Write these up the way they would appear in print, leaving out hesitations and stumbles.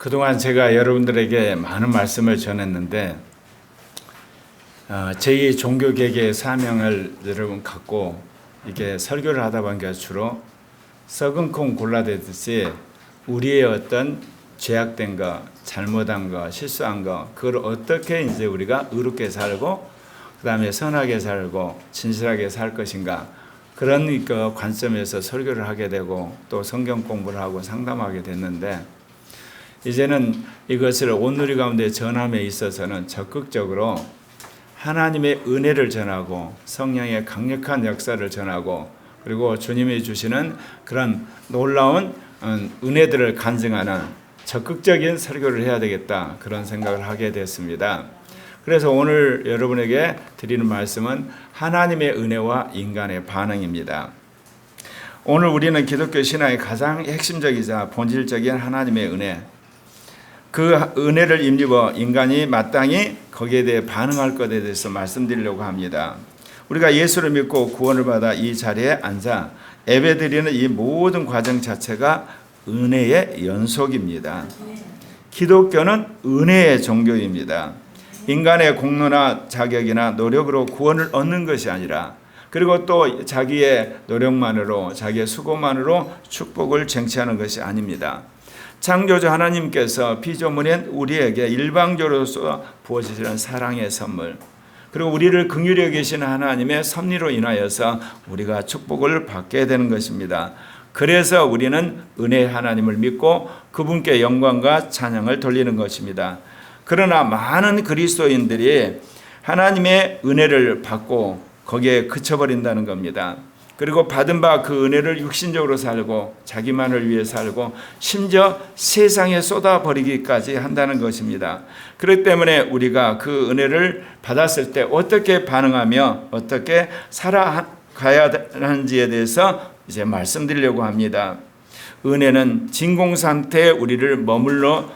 그동안 제가 여러분들에게 많은 말씀을 전했는데 제2 종교개개의 사명을 여러분 갖고 이게 설교를 하다 보니까 주로 썩은 콩 골라대듯이 우리의 어떤 죄악된 것, 잘못한 것, 실수한 것, 그걸 어떻게 이제 우리가 의롭게 살고 그 다음에 선하게 살고 진실하게 살 것인가, 그런 그 관점에서 설교를 하게 되고 또 성경 공부를 하고 상담하게 됐는데, 이제는 이것을 온누리 가운데 전함에 있어서는 적극적으로 하나님의 은혜를 전하고 성령의 강력한 역사를 전하고, 그리고 주님이 주시는 그런 놀라운 은혜들을 간증하는 적극적인 설교를 해야 되겠다, 그런 생각을 하게 됐습니다. 그래서 오늘 여러분에게 드리는 말씀은 하나님의 은혜와 인간의 반응입니다. 오늘 우리는 기독교 신앙의 가장 핵심적이자 본질적인 하나님의 은혜, 그 은혜를 힘입어 인간이 마땅히 거기에 대해 반응할 것에 대해서 말씀드리려고 합니다. 우리가 예수를 믿고 구원을 받아 이 자리에 앉아 예배드리는 이 모든 과정 자체가 은혜의 연속입니다. 기독교는 은혜의 종교입니다. 인간의 공로나 자격이나 노력으로 구원을 얻는 것이 아니라, 그리고 또 자기의 노력만으로, 자기의 수고만으로 축복을 쟁취하는 것이 아닙니다. 창조주 하나님께서 피조물인 우리에게 일방적으로 부어주시는 사랑의 선물, 그리고 우리를 긍휼히 여기시는 하나님의 섭리로 인하여서 우리가 축복을 받게 되는 것입니다. 그래서 우리는 은혜의 하나님을 믿고 그분께 영광과 찬양을 돌리는 것입니다. 그러나 많은 그리스도인들이 하나님의 은혜를 받고 거기에 그쳐버린다는 겁니다. 그리고 받은 바 그 은혜를 육신적으로 살고 자기만을 위해 살고 심지어 세상에 쏟아버리기까지 한다는 것입니다. 그렇기 때문에 우리가 그 은혜를 받았을 때 어떻게 반응하며 어떻게 살아가야 하는지에 대해서 이제 말씀드리려고 합니다. 은혜는 진공 상태에 우리를 머물러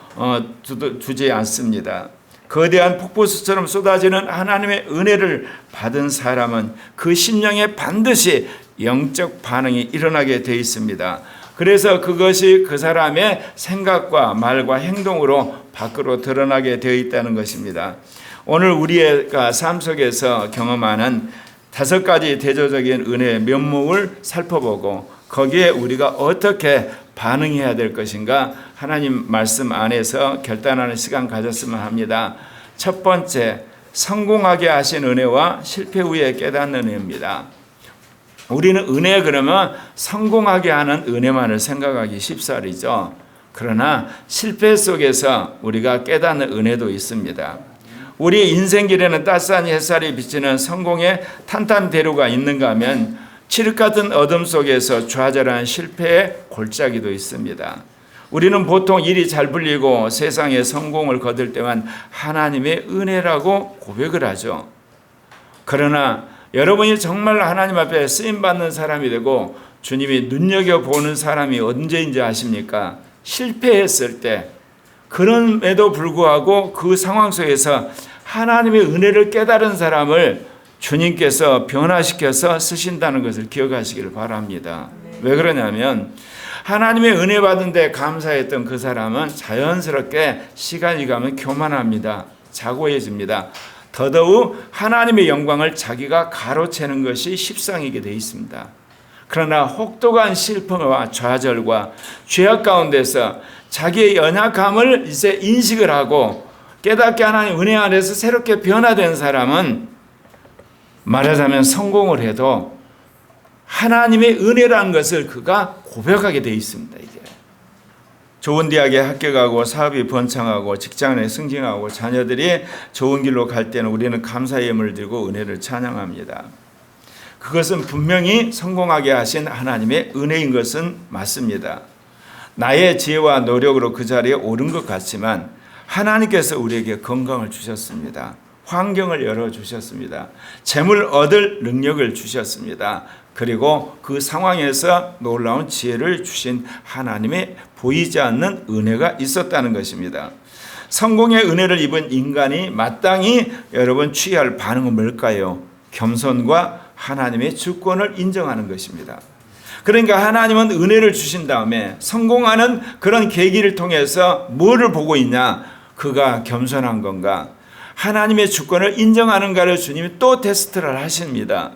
두지 않습니다. 거대한 폭포수처럼 쏟아지는 하나님의 은혜를 받은 사람은 그 심령에 반드시 영적 반응이 일어나게 되어 있습니다. 그래서 그것이 그 사람의 생각과 말과 행동으로 밖으로 드러나게 되어 있다는 것입니다. 오늘 우리가 삶 속에서 경험하는 5가지 대조적인 은혜의 면목을 살펴보고 거기에 우리가 어떻게 반응해야 될 것인가 하나님 말씀 안에서 결단하는 시간 가졌으면 합니다. 첫 번째, 성공하게 하신 은혜와 실패 후에 깨닫는 은혜입니다. 우리는 은혜 그러면 성공하게 하는 은혜만을 생각하기 쉽사리죠. 그러나 실패 속에서 우리가 깨닫는 은혜도 있습니다. 우리 인생길에는 따스한 햇살이 비치는 성공의 탄탄대로가 있는가 하면 칠흑 같은 어둠 속에서 좌절한 실패의 골짜기도 있습니다. 우리는 보통 일이 잘 풀리고 세상에 성공을 거둘 때만 하나님의 은혜라고 고백을 하죠. 그러나 여러분이 정말 하나님 앞에 쓰임받는 사람이 되고 주님이 눈여겨보는 사람이 언제인지 아십니까? 실패했을 때, 그럼에도 불구하고 그 상황 속에서 하나님의 은혜를 깨달은 사람을 주님께서 변화시켜서 쓰신다는 것을 기억하시기를 바랍니다. 왜 그러냐면 하나님의 은혜 받은 데 감사했던 그 사람은 자연스럽게 시간이 가면 교만합니다. 자고해집니다. 더더욱 하나님의 영광을 자기가 가로채는 것이 십상이게 되어 있습니다. 그러나 혹독한 실패와 좌절과 죄악 가운데서 자기의 연약함을 이제 인식을 하고 깨닫게 하나님 은혜 안에서 새롭게 변화된 사람은 말하자면 성공을 해도 하나님의 은혜라는 것을 그가 고백하게 되어 있습니다. 이제 좋은 대학에 합격하고 사업이 번창하고 직장에 승진하고 자녀들이 좋은 길로 갈 때는 우리는 감사의 예물을 드리고 은혜를 찬양합니다. 그것은 분명히 성공하게 하신 하나님의 은혜인 것은 맞습니다. 나의 지혜와 노력으로 그 자리에 오른 것 같지만 하나님께서 우리에게 건강을 주셨습니다. 환경을 열어주셨습니다. 재물 얻을 능력을 주셨습니다. 그리고 그 상황에서 놀라운 지혜를 주신 하나님의 보이지 않는 은혜가 있었다는 것입니다. 성공의 은혜를 입은 인간이 마땅히 여러분 취할 반응은 뭘까요? 겸손과 하나님의 주권을 인정하는 것입니다. 그러니까 하나님은 은혜를 주신 다음에 성공하는 그런 계기를 통해서 뭐를 보고 있냐? 그가 겸손한 건가? 하나님의 주권을 인정하는가를 주님이 또 테스트를 하십니다.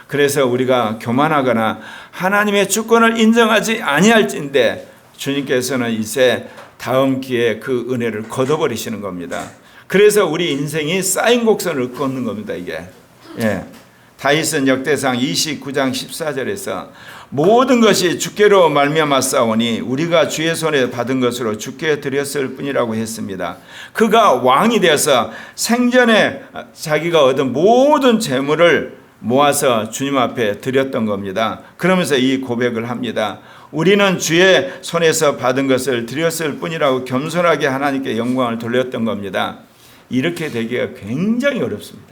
그래서 우리가 교만하거나 하나님의 주권을 인정하지 아니할진대 주님께서는 이제 다음 기회에 그 은혜를 걷어버리시는 겁니다. 그래서 우리 인생이 쌓인 곡선을 걷는 겁니다. 이게 다윗은 역대상 29장 14절에서 모든 것이 주께로 말미암아 싸우니 우리가 주의 손에 받은 것으로 주께 드렸을 뿐이라고 했습니다. 그가 왕이 되어서 생전에 자기가 얻은 모든 재물을 모아서 주님 앞에 드렸던 겁니다. 그러면서 이 고백을 합니다. 우리는 주의 손에서 받은 것을 드렸을 뿐이라고 겸손하게 하나님께 영광을 돌렸던 겁니다. 이렇게 되기가 굉장히 어렵습니다.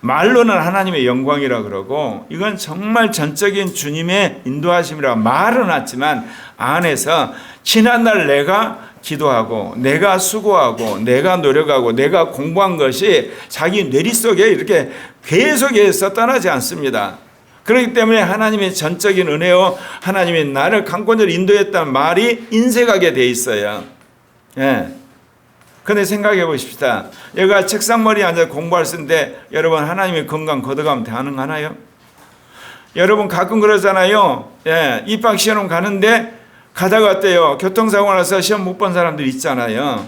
말로는 하나님의 영광이라 그러고 이건 정말 전적인 주님의 인도하심이라 말은 하지만 안에서 지난날 내가 기도하고 내가 수고하고 내가 노력하고 내가 공부한 것이 자기 뇌리 속에 이렇게 계속해서 떠나지 않습니다. 그렇기 때문에 하나님의 전적인 은혜요 하나님이 나를 강권적으로 인도했다는 말이 인색하게 돼 있어요. 근데 생각해 보십시다. 얘가 책상머리에 앉아 공부할 때인데 여러분 하나님의 건강 걷어가면 가능하나요? 여러분 가끔 그러잖아요. 입학 시험 가는데 가다가 어때요? 교통사고 나서 시험 못 본 사람들 있잖아요.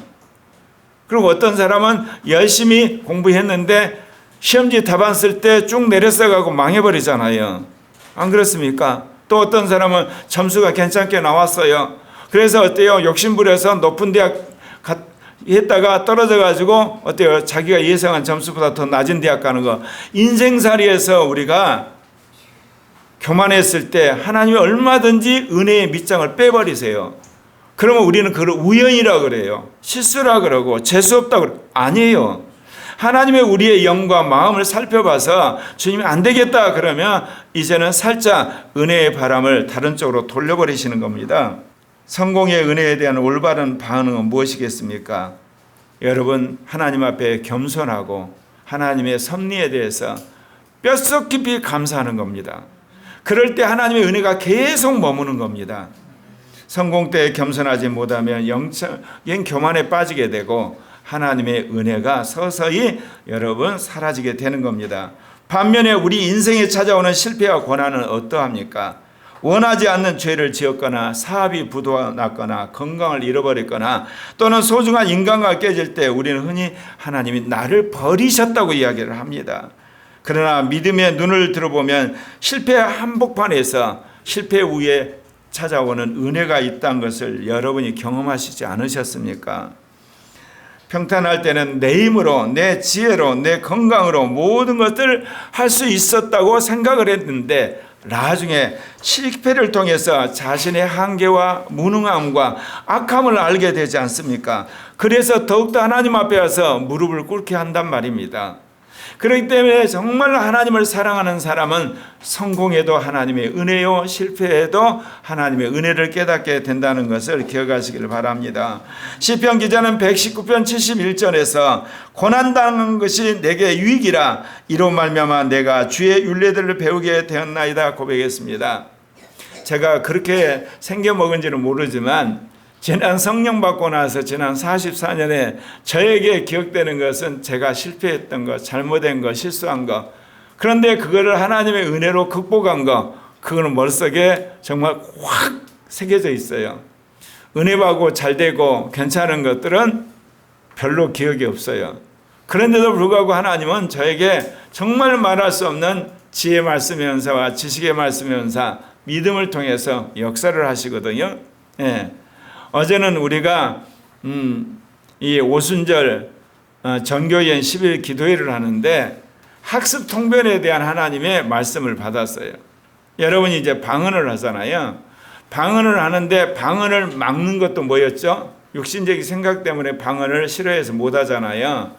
그리고 어떤 사람은 열심히 공부했는데 시험지 답안 쓸 때 쭉 내려서가고 망해버리잖아요. 안 그렇습니까? 또 어떤 사람은 점수가 괜찮게 나왔어요. 그래서 어때요? 욕심부려서 높은 대학 했다가 떨어져가지고 어때요? 자기가 예상한 점수보다 더 낮은 대학 가는 거. 인생살이에서 우리가 교만했을 때 하나님이 얼마든지 은혜의 밑장을 빼버리세요. 그러면 우리는 그걸 우연이라 그래요. 실수라 그러고 재수없다 그러고. 아니에요. 하나님의 우리의 영과 마음을 살펴봐서 주님이 안 되겠다 그러면 이제는 살짝 은혜의 바람을 다른 쪽으로 돌려버리시는 겁니다. 성공의 은혜에 대한 올바른 반응은 무엇이겠습니까? 여러분 하나님 앞에 겸손하고 하나님의 섭리에 대해서 뼛속 깊이 감사하는 겁니다. 그럴 때 하나님의 은혜가 계속 머무는 겁니다. 성공 때 겸손하지 못하면 영적인 교만에 빠지게 되고 하나님의 은혜가 서서히 여러분 사라지게 되는 겁니다. 반면에 우리 인생에 찾아오는 실패와 고난은 어떠합니까? 원하지 않는 죄를 지었거나 사업이 부도났거나 건강을 잃어버렸거나 또는 소중한 인간관계가 깨질 때 우리는 흔히 하나님이 나를 버리셨다고 이야기를 합니다. 그러나 믿음의 눈을 들어보면 실패의 한복판에서 실패 후에 찾아오는 은혜가 있다는 것을 여러분이 경험하시지 않으셨습니까? 평탄할 때는 내 힘으로 내 지혜로 내 건강으로 모든 것을 할 수 있었다고 생각을 했는데 나중에 실패를 통해서 자신의 한계와 무능함과 악함을 알게 되지 않습니까? 그래서 더욱더 하나님 앞에 와서 무릎을 꿇게 한단 말입니다. 그렇기 때문에 정말 하나님을 사랑하는 사람은 성공해도 하나님의 은혜요 실패해도 하나님의 은혜를 깨닫게 된다는 것을 기억하시길 바랍니다. 시편 기자는 119편 71절에서 고난당한 것이 내게 유익이라 이로 말미암아 내가 주의 율례들을 배우게 되었나이다 고백했습니다. 제가 그렇게 생겨먹은지는 모르지만 지난 성령 받고 나서 지난 44년에 저에게 기억되는 것은 제가 실패했던 것, 잘못된 것, 실수한 것. 그런데 그거를 하나님의 은혜로 극복한 것, 그거는 머릿속에 정말 확 새겨져 있어요. 은혜 받고 잘 되고 괜찮은 것들은 별로 기억이 없어요. 그런데도 불구하고 하나님은 저에게 정말 말할 수 없는 지혜 말씀의 은사와 지식의 말씀의 은사, 믿음을 통해서 역사를 하시거든요. 어제는 우리가 이 오순절 정교연 10일 기도회를 하는데 학습 통변에 대한 하나님의 말씀을 받았어요. 여러분이 이제 방언을 하잖아요. 방언을 하는데 방언을 막는 것도 뭐였죠? 육신적인 생각 때문에 방언을 싫어해서 못 하잖아요.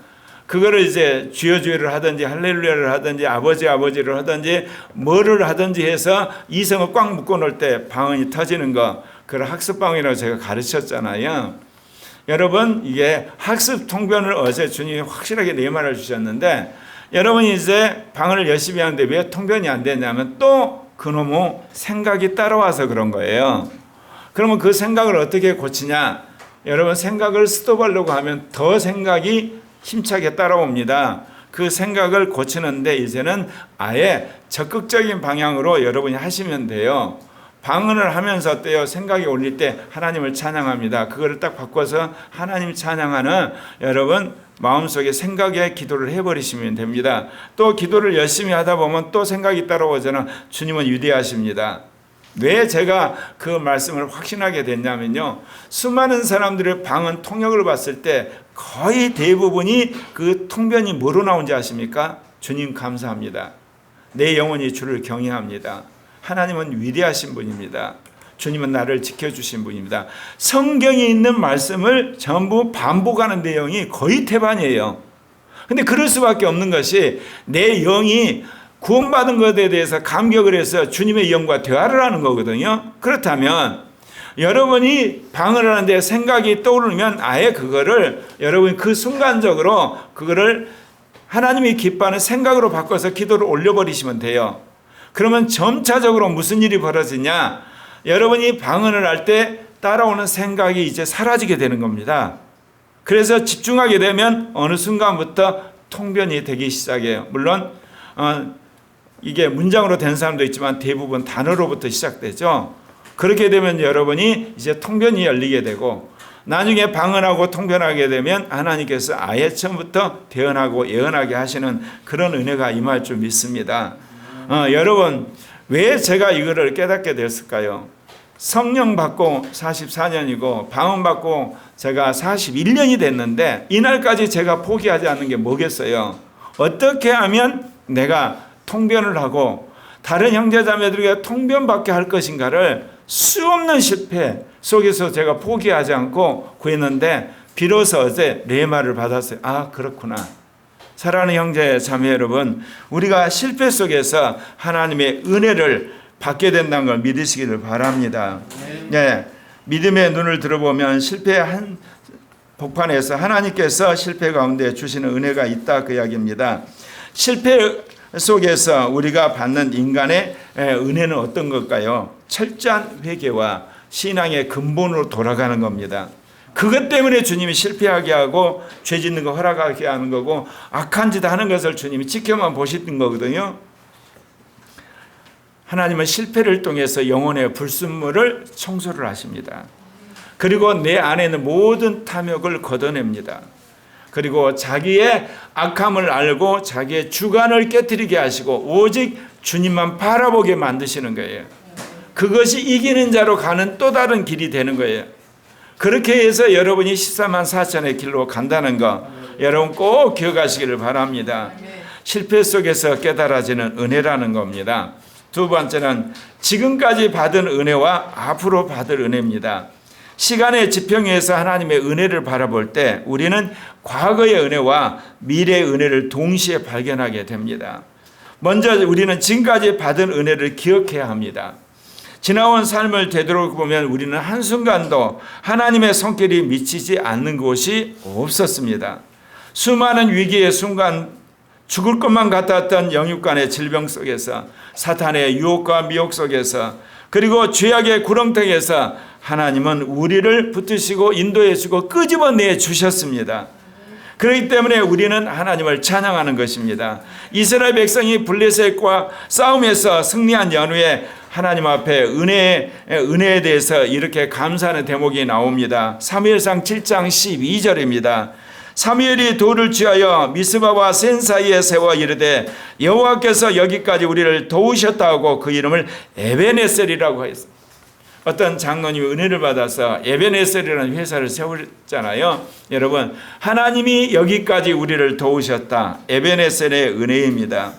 그거를 이제 주여 주여를 하든지 할렐루야를 하든지 아버지를 하든지 뭐를 하든지 해서 이성을 꽉 묶어 놓을 때 방언이 터지는 거, 그걸 학습방언이라고 제가 가르쳤잖아요. 여러분 이게 학습 통변을 어제 주님이 확실하게 내말을 주셨는데 여러분이 이제 방언을 열심히 하는데 왜 통변이 안 되냐면 또 그놈의 생각이 따라와서 그런 거예요. 그러면 그 생각을 어떻게 고치냐? 여러분, 생각을 스톱하려고 하면 더 생각이 힘차게 따라옵니다. 그 생각을 고치는데 이제는 아예 적극적인 방향으로 여러분이 하시면 돼요. 방언을 하면서 어때요? 생각이 올릴 때 하나님을 찬양합니다. 그거를 딱 바꿔서 하나님 찬양하는 여러분 마음속에 생각의 기도를 해버리시면 됩니다. 또 기도를 열심히 하다 보면 또 생각이 따라오잖아. 주님은 위대하십니다. 왜 제가 그 말씀을 확신하게 됐냐면요, 수많은 사람들의 방언 통역을 봤을 때 거의 대부분이 그 통변이 뭐로 나온지 아십니까? 주님 감사합니다. 내 영혼이 주를 경외합니다. 하나님은 위대하신 분입니다. 주님은 나를 지켜주신 분입니다. 성경에 있는 말씀을 전부 반복하는 내용이 거의 태반이에요. 근데 그럴 수밖에 없는 것이 내 영이 구원받은 것에 대해서 감격을 해서 주님의 영과 대화를 하는 거거든요. 그렇다면 여러분이 방언을 하는데 생각이 떠오르면 아예 그거를 여러분이 그 순간적으로 그거를 하나님이 기뻐하는 생각으로 바꿔서 기도를 올려버리시면 돼요. 그러면 점차적으로 무슨 일이 벌어지냐? 여러분이 방언을 할 때 따라오는 생각이 이제 사라지게 되는 겁니다. 그래서 집중하게 되면 어느 순간부터 통변이 되기 시작해요. 물론 이게 문장으로 된 사람도 있지만 대부분 단어로부터 시작되죠. 그렇게 되면 여러분이 이제 통변이 열리게 되고 나중에 방언하고 통변하게 되면 하나님께서 아예 처음부터 대언하고 예언하게 하시는 그런 은혜가 임할 줄 믿습니다. 여러분, 왜 제가 이거를 깨닫게 됐을까요? 성령 받고 44년이고 방언 받고 제가 41년이 됐는데 이날까지 제가 포기하지 않는 게 뭐겠어요? 어떻게 하면 내가 통변을 하고 다른 형제자매들에게 통변받게 할 것인가를 수없는 실패 속에서 제가 포기하지 않고 구했는데 비로소 어제 레마를 받았어요. 아, 그렇구나. 사랑하는 형제 자매 여러분, 우리가 실패 속에서 하나님의 은혜를 받게 된다는 걸 믿으시기를 바랍니다. 네, 믿음의 눈을 들어보면 실패의 한 복판에서 하나님께서 실패 가운데 주시는 은혜가 있다, 그 이야기입니다. 실패 속에서 우리가 받는 인간의 은혜는 어떤 걸까요? 철저한 회개와 신앙의 근본으로 돌아가는 겁니다. 그것 때문에 주님이 실패하게 하고 죄 짓는 거 허락하게 하는 거고 악한 짓 하는 것을 주님이 지켜만 보시는 거거든요. 하나님은 실패를 통해서 영혼의 불순물을 청소를 하십니다. 그리고 내 안에 있는 모든 탐욕을 걷어냅니다. 그리고 자기의 악함을 알고 자기의 주관을 깨뜨리게 하시고 오직 주님만 바라보게 만드시는 거예요. 그것이 이기는 자로 가는 또 다른 길이 되는 거예요. 그렇게 해서 여러분이 14만 4천의 길로 간다는 거 여러분 꼭 기억하시기를 바랍니다. 실패 속에서 깨달아지는 은혜라는 겁니다. 두 번째는 지금까지 받은 은혜와 앞으로 받을 은혜입니다. 시간의 지평에서 하나님의 은혜를 바라볼 때 우리는 과거의 은혜와 미래의 은혜를 동시에 발견하게 됩니다. 먼저 우리는 지금까지 받은 은혜를 기억해야 합니다. 지나온 삶을 되돌아보면 우리는 한순간도 하나님의 손길이 미치지 않는 곳이 없었습니다. 수많은 위기의 순간 죽을 것만 같았던 영육간의 질병 속에서 사탄의 유혹과 미혹 속에서 그리고 죄악의 구렁텅이에서 하나님은 우리를 붙드시고 인도해 주고 끄집어내 주셨습니다. 그렇기 때문에 우리는 하나님을 찬양하는 것입니다. 이스라엘 백성이 블레셋과 싸움에서 승리한 연후에 하나님 앞에 은혜에 대해서 이렇게 감사하는 대목이 나옵니다. 사무엘상 7장 12절입니다. 사무엘이 돌을 취하여 미스바와 센 사이에 세워 이르되 여호와께서 여기까지 우리를 도우셨다 하고 그 이름을 에베네셀이라고 했습니다. 어떤 장로님이 은혜를 받아서 에베네셀이라는 회사를 세웠잖아요. 여러분, 하나님이 여기까지 우리를 도우셨다. 에베네셀의 은혜입니다.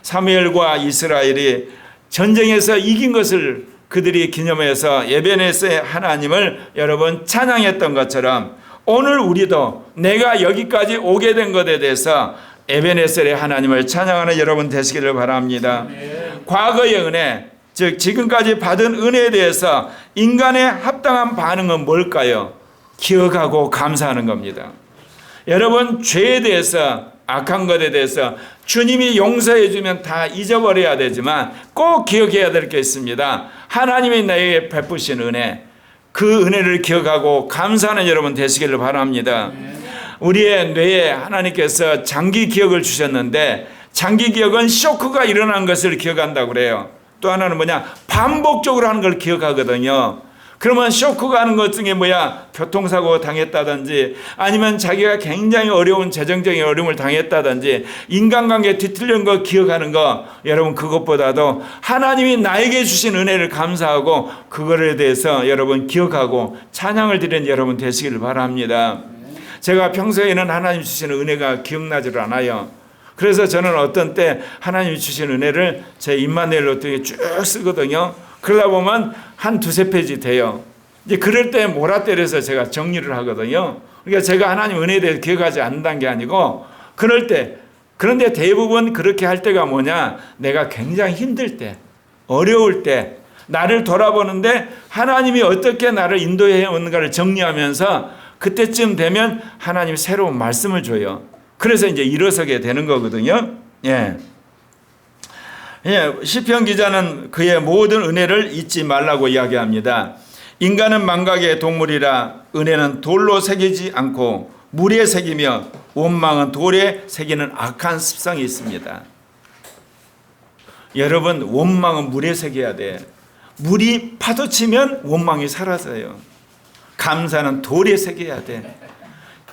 사무엘과 이스라엘이 전쟁에서 이긴 것을 그들이 기념해서 에베네셀의 하나님을 여러분 찬양했던 것처럼 오늘 우리도 내가 여기까지 오게 된 것에 대해서 에베네셀의 하나님을 찬양하는 여러분 되시기를 바랍니다. 과거의 은혜, 즉 지금까지 받은 은혜에 대해서 인간의 합당한 반응은 뭘까요? 기억하고 감사하는 겁니다. 여러분, 죄에 대해서 악한 것에 대해서 주님이 용서해 주면 다 잊어버려야 되지만 꼭 기억해야 될 게 있습니다. 하나님이 나에게 베푸신 은혜, 그 은혜를 기억하고 감사하는 여러분 되시기를 바랍니다. 우리의 뇌에 하나님께서 장기 기억을 주셨는데 장기 기억은 쇼크가 일어난 것을 기억한다고 그래요. 또 하나는 뭐냐? 반복적으로 하는 걸 기억하거든요. 그러면 쇼크가 하는 것 중에 뭐야? 교통사고 당했다든지 아니면 자기가 굉장히 어려운 재정적인 어려움을 당했다든지 인간관계 뒤틀린 거 기억하는 거, 여러분 그것보다도 하나님이 나에게 주신 은혜를 감사하고 그거에 대해서 여러분 기억하고 찬양을 드리는 여러분 되시기를 바랍니다. 제가 평소에는 하나님 주신 은혜가 기억나질 않아요. 그래서 저는 어떤 때 하나님이 주신 은혜를 제 임마누엘 쭉 쓰거든요. 그러다 보면 한 두세 페이지 돼요. 이제 그럴 때 몰아때려서 제가 정리를 하거든요. 그러니까 제가 하나님 은혜에 대해서 기억하지 않는다는 게 아니고 그럴 때, 그런데 대부분 그렇게 할 때가 뭐냐? 내가 굉장히 힘들 때, 어려울 때 나를 돌아보는데 하나님이 어떻게 나를 인도해 오는가를 정리하면서 그때쯤 되면 하나님이 새로운 말씀을 줘요. 그래서 이제 일어서게 되는 거거든요. 예. 시편 기자는 그의 모든 은혜를 잊지 말라고 이야기합니다. 인간은 망각의 동물이라 은혜는 돌로 새기지 않고 물에 새기며 원망은 돌에 새기는 악한 습성이 있습니다. 여러분, 원망은 물에 새겨야 돼. 물이 파도치면 원망이 사라져요. 감사는 돌에 새겨야 돼.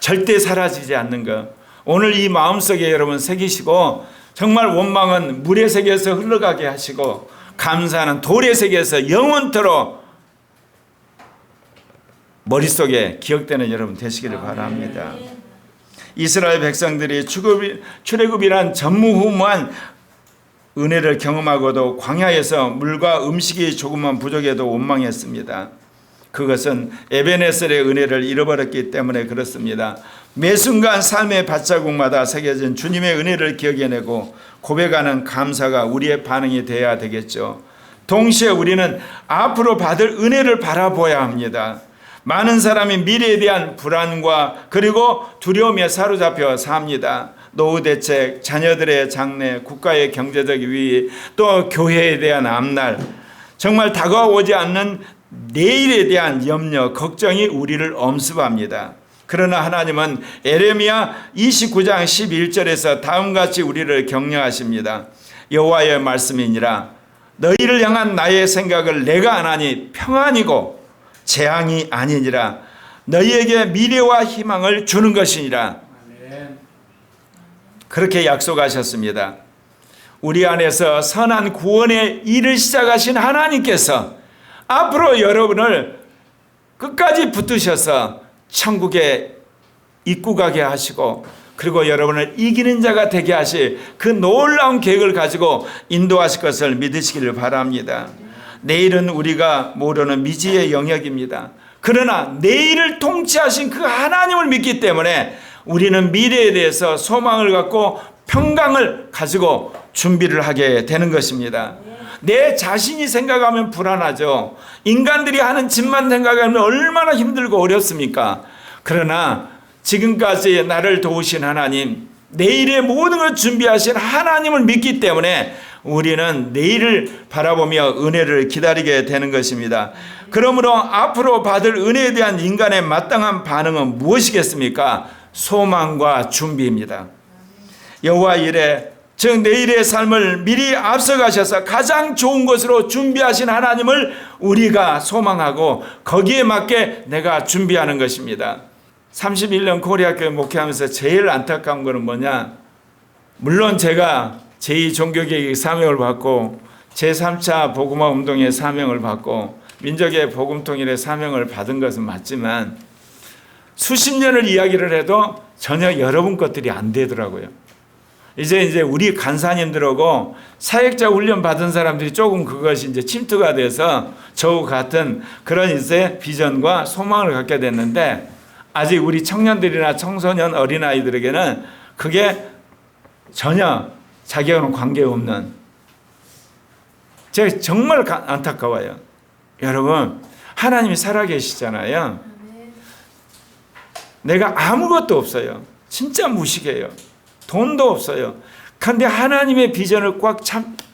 절대 사라지지 않는 거. 오늘 이 마음속에 여러분 새기시고 정말 원망은 물에 새겨서 흘러가게 하시고 감사는 돌에 새겨서 영원토록 머릿속에 기억되는 여러분 되시기를 바랍니다. 이스라엘 백성들이 출애굽이란 전무후무한 은혜를 경험하고도 광야에서 물과 음식이 조금만 부족해도 원망했습니다. 그것은 에베네셀의 은혜를 잃어버렸기 때문에 그렇습니다. 매 순간 삶의 발자국마다 새겨진 주님의 은혜를 기억해내고 고백하는 감사가 우리의 반응이 되어야 되겠죠. 동시에 우리는 앞으로 받을 은혜를 바라보아야 합니다. 많은 사람이 미래에 대한 불안과 그리고 두려움에 사로잡혀 삽니다. 노후 대책, 자녀들의 장래, 국가의 경제적 위기, 또 교회에 대한 앞날, 정말 다가오지 않는 내일에 대한 염려, 걱정이 우리를 엄습합니다. 그러나 하나님은 에레미야 29장 11절에서 다음같이 우리를 격려하십니다. 여호와의 말씀이니라 너희를 향한 나의 생각을 내가 안하니 평안이고 재앙이 아니니라 너희에게 미래와 희망을 주는 것이니라. 그렇게 약속하셨습니다. 우리 안에서 선한 구원의 일을 시작하신 하나님께서 앞으로 여러분을 끝까지 붙드셔서 천국에 입국하게 하시고 그리고 여러분을 이기는 자가 되게 하실 그 놀라운 계획을 가지고 인도하실 것을 믿으시기를 바랍니다. 내일은 우리가 모르는 미지의 영역입니다. 그러나 내일을 통치하신 그 하나님을 믿기 때문에 우리는 미래에 대해서 소망을 갖고 평강을 가지고 준비를 하게 되는 것입니다. 내 자신이 생각하면 불안하죠. 인간들이 하는 짓만 생각하면 얼마나 힘들고 어렵습니까? 그러나 지금까지 나를 도우신 하나님, 내일의 모든 걸 준비하신 하나님을 믿기 때문에 우리는 내일을 바라보며 은혜를 기다리게 되는 것입니다. 그러므로 앞으로 받을 은혜에 대한 인간의 마땅한 반응은 무엇이겠습니까? 소망과 준비입니다. 여호와 이레, 즉 내일의 삶을 미리 앞서가셔서 가장 좋은 것으로 준비하신 하나님을 우리가 소망하고 거기에 맞게 내가 준비하는 것입니다. 31년 코리아교회 목회하면서 제일 안타까운 것은 뭐냐? 물론 제가 제2종교개혁의 사명을 받고 제3차 복음화 운동의 사명을 받고 민족의 복음통일의 사명을 받은 것은 맞지만 수십 년을 이야기를 해도 전혀 여러분 것들이 안 되더라고요. 이제 우리 간사님들하고 사역자 훈련 받은 사람들이 조금 그것이 이제 침투가 돼서 저와 같은 그런 이제 비전과 소망을 갖게 됐는데 아직 우리 청년들이나 청소년 어린아이들에게는 그게 전혀 자기와는 관계없는, 제가 정말 안타까워요. 여러분, 하나님이 살아계시잖아요. 내가 아무것도 없어요. 진짜 무식해요. 돈도 없어요. 그런데 하나님의 비전을 꽉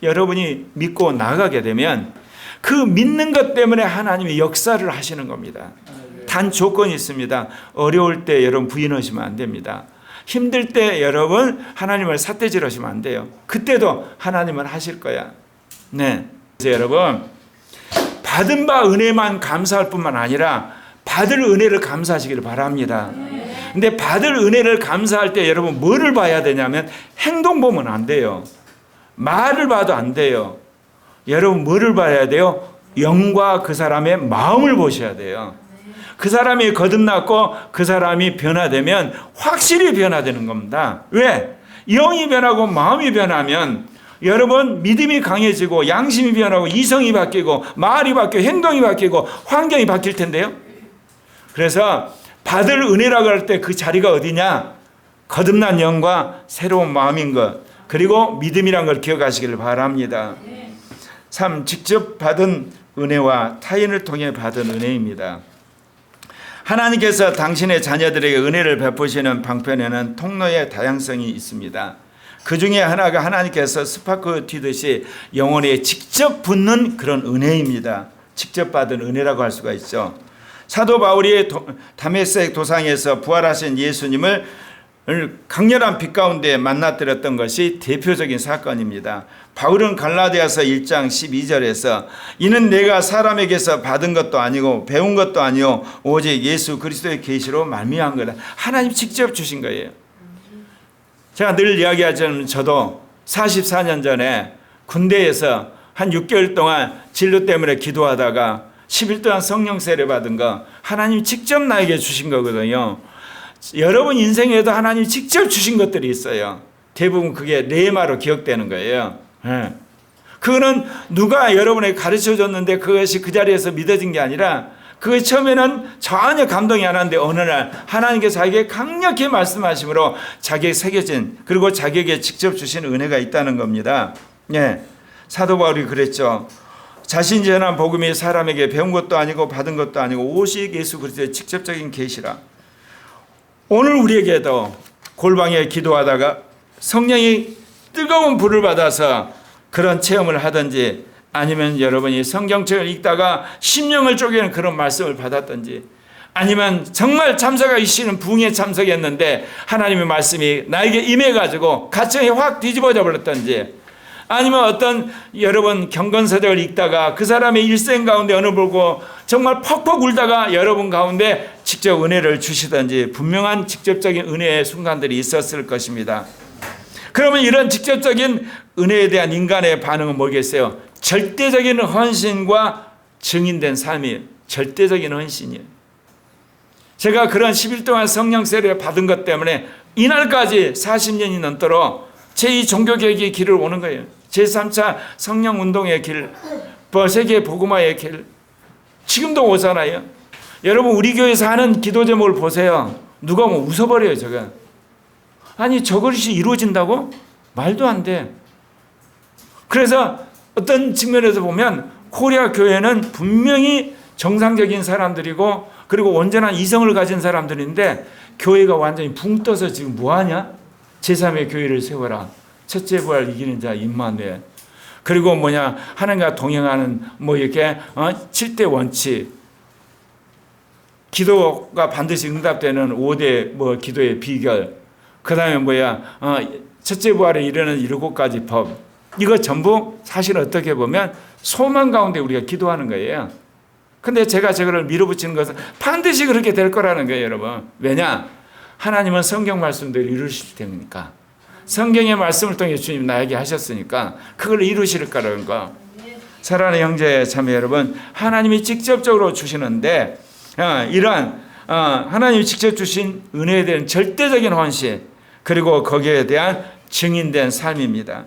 여러분이 믿고 나가게 되면 그 믿는 것 때문에 하나님이 역사를 하시는 겁니다. 단 조건이 있습니다. 어려울 때 여러분 부인하시면 안 됩니다. 힘들 때 여러분 하나님을 삿대질하시면 안 돼요. 그때도 하나님은 하실 거야. 네. 그래서 여러분 받은 바 은혜만 감사할 뿐만 아니라 받을 은혜를 감사하시기를 바랍니다. 근데 받을 은혜를 감사할 때 여러분 뭐를 봐야 되냐면 행동 보면 안 돼요. 말을 봐도 안 돼요. 여러분 뭐를 봐야 돼요? 영과 그 사람의 마음을 보셔야 돼요. 그 사람이 거듭났고 그 사람이 변화되면 확실히 변화되는 겁니다. 왜? 영이 변하고 마음이 변하면 여러분 믿음이 강해지고 양심이 변하고 이성이 바뀌고 말이 바뀌고 행동이 바뀌고 환경이 바뀔 텐데요. 그래서 받을 은혜라고 할 때 그 자리가 어디냐? 거듭난 영과 새로운 마음인 것, 그리고 믿음이란 걸 기억하시기를 바랍니다. 3. 직접 받은 은혜와 타인을 통해 받은 은혜입니다. 하나님께서 당신의 자녀들에게 은혜를 베푸시는 방편에는 통로의 다양성이 있습니다. 그 중에 하나가 하나님께서 스파크 튀듯이 영혼에 직접 붙는 그런 은혜입니다. 직접 받은 은혜라고 할 수가 있죠. 사도 바울이 다메섹 도상에서 부활하신 예수님을 강렬한 빛 가운데 만나드렸던 것이 대표적인 사건입니다. 바울은 갈라디아서 1장 12절에서 이는 내가 사람에게서 받은 것도 아니고 배운 것도 아니요 오직 예수 그리스도의 계시로 말미암은 거다. 하나님 직접 주신 거예요. 제가 늘 이야기하자면 저도 44년 전에 군대에서 한 6개월 동안 진료 때문에 기도하다가 10일 동안 성령 세례 받은 거 하나님이 직접 나에게 주신 거거든요. 여러분 인생에도 하나님이 직접 주신 것들이 있어요. 대부분 그게 레마로 기억되는 거예요. 그거는 누가 여러분에게 가르쳐 줬는데 그것이 그 자리에서 믿어진 게 아니라 그게 처음에는 전혀 감동이 안 왔는데 어느 날 하나님께서 자기에게 강력히 말씀하심으로 자기에게 새겨진, 그리고 자기에게 직접 주신 은혜가 있다는 겁니다. 사도 바울이 그랬죠. 자신이 전한 복음이 사람에게 배운 것도 아니고 받은 것도 아니고 오직 예수 그리스도의 직접적인 계시라. 오늘 우리에게도 골방에 기도하다가 성령이 뜨거운 불을 받아서 그런 체험을 하든지, 아니면 여러분이 성경책을 읽다가 심령을 쪼개는 그런 말씀을 받았든지, 아니면 정말 참석하기 싫은 부흥에 참석했는데 하나님의 말씀이 나에게 임해가지고 가정이 확 뒤집어져 버렸든지, 아니면 어떤 여러분 경건서적을 읽다가 그 사람의 일생 가운데 어느 보고 정말 퍽퍽 울다가 여러분 가운데 직접 은혜를 주시든지 분명한 직접적인 은혜의 순간들이 있었을 것입니다. 그러면 이런 직접적인 은혜에 대한 인간의 반응은 뭐겠어요? 절대적인 헌신과 증인된 삶이에요. 절대적인 헌신이에요. 제가 그런 10일 동안 성령 세례를 받은 것 때문에 이날까지 40년이 넘도록 제2 종교개혁의 길을 오는 거예요. 제3차 성령운동의 길, 세계 복음화의 길, 지금도 오잖아요. 여러분 우리 교회에서 하는 기도 제목을 보세요. 누가 뭐 웃어버려요. 저거. 아니 저것이 이루어진다고? 말도 안 돼. 그래서 어떤 측면에서 보면 코리아 교회는 분명히 정상적인 사람들이고 그리고 온전한 이성을 가진 사람들인데 교회가 완전히 붕 떠서 지금 뭐하냐? 제3의 교회를 세워라. 첫째 부활 이기는 자 임마누엘. 그리고 하나님과 동행하는 이렇게 7대 원칙. 기도가 반드시 응답되는 5대 기도의 비결. 그다음에 첫째 부활에 이르는 7가지 법. 이거 전부 사실 어떻게 보면 소망 가운데 우리가 기도하는 거예요. 근데 제가 저거를 밀어붙이는 것은 반드시 그렇게 될 거라는 거예요, 여러분. 왜냐? 하나님은 성경 말씀대로 이루실 테니까. 성경의 말씀을 통해 주님 나에게 하셨으니까 그걸 이루실 거라는 거. 사랑하는 형제 자매 여러분, 하나님이 직접적으로 주시는데 이러한 하나님이 직접 주신 은혜에 대한 절대적인 헌신, 그리고 거기에 대한 증인된 삶입니다.